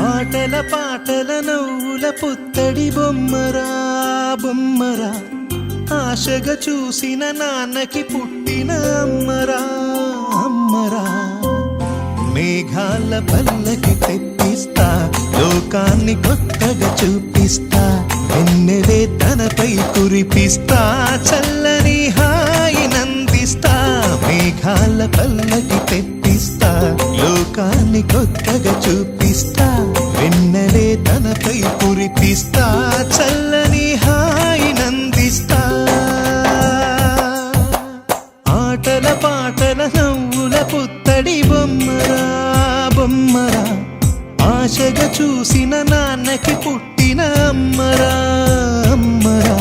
ఆటల పాటల నవ్వుల పుత్తడి బొమ్మరా బొమ్మరా, ఆశగా చూసిన నాన్నకి పుట్టిన అమ్మరా అమ్మరా. మేఘాల పల్లకి తెప్పిస్తా, లోకాన్ని కొత్తగా చూపిస్తా, వెన్నెలే తనపై కురిపిస్తా, చల్లని హాయినందిస్తా. మేఘాల పల్లకి తెప్పిస్తా, లోకాన్ని కొత్తగా చూపిస్తా, వెన్నెలే తనపై కురిపిస్తా, చల్లని హాయినందిస్తా. ఆటల పాటల నవ్వుల పుత్తడి బొమ్మరా బొమ్మరా, ఆశగా చూసిన నాన్నకి పుట్టిన అమ్మరా అమ్మరా.